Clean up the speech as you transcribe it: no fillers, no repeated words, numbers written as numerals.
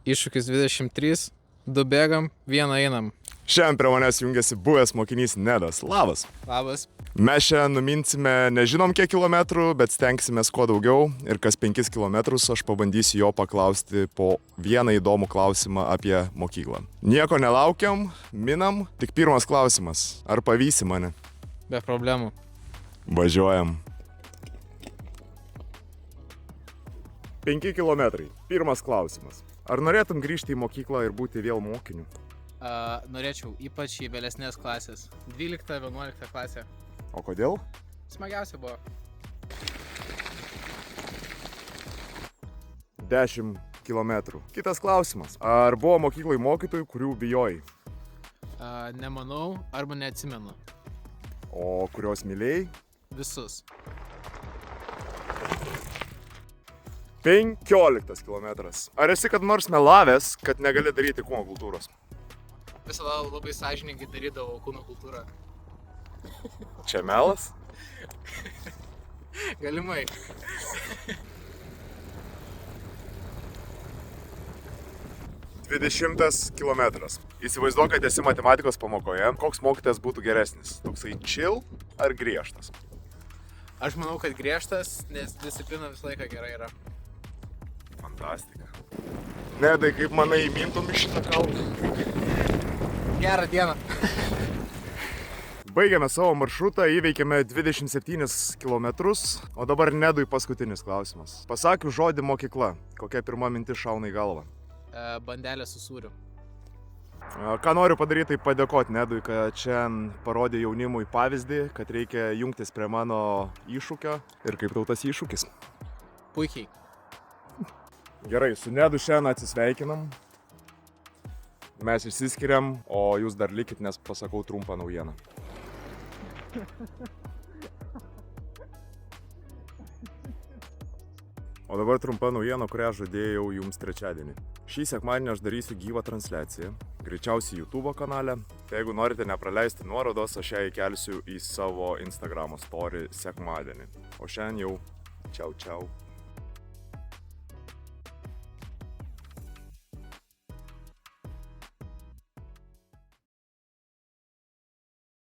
Iššūkis 23, 2 bėgam, 1 einam. Šiandien prie manęs jungiasi buvęs mokinys Nedas. Labas. Labas. Mes šiandien numinsime nežinom kiek kilometrų, bet stengsimės kuo daugiau. Ir kas 5 kilometrus aš pabandysiu jo paklausti po vieną įdomų klausimą apie mokyklą. Nieko nelaukiam, minam. Tik pirmas klausimas. Ar pavysi mane? Be problemų. Važiuojam. 5 kilometrai. Pirmas klausimas. Ar norėtum grįžti į mokyklą ir būti vėl mokiniu? Norėčiau, ypač į vėlesnės klasės. 12-11 klasė. O kodėl? Smagiausia buvo. 10 kilometrų. Kitas klausimas. Ar buvo mokyklai mokytojų, kurių bijojai? Nemanau arba neatsimenu. O kurios mylėjai? Visus. 15 kilometras. Ar esi kad nors melavęs, kad negali daryti kūno kultūros? Visada labai sąžiningai darydavau kūno kultūrą. Čia melas? Galimai. 20 kilometras. Įsivaizduok, kad esi matematikos pamokoje. Koks mokytojas būtų geresnis? Toksai chill ar griežtas? Aš manau, kad griežtas, nes disciplina visą laiką gerai yra. Fantastika. Nedai, kaip manai, įmintum į šitą kalbą? Gerą dieną. Baigėme savo maršrutą, įveikėme 27 kilometrus, o dabar Nedui paskutinis klausimas. Pasakius žodį mokykla, kokia pirma mintis šauna į galvą? Bandelė su sūriu. Ką noriu padaryti, tai padėkoti Nedui, kad čia parodė jaunimui pavyzdį, kad reikia jungtis prie mano iššūkio ir kaip tau tas iššūkis. Puikiai. Gerai, su Nedu šiandien atsisveikinam. Mes išsiskiriam, o jūs dar likit, nes pasakau trumpą naujieną. O dabar trumpa naujiena, kurią žadėjau jums trečiadienį. Šį sekmadienį aš darysiu gyvą transliaciją, greičiausiai YouTube kanale. Tai jeigu norite nepraleisti nuorodos, aš ją įkelsiu į savo Instagramo story sekmadienį. O šiandien jau čiau čiau.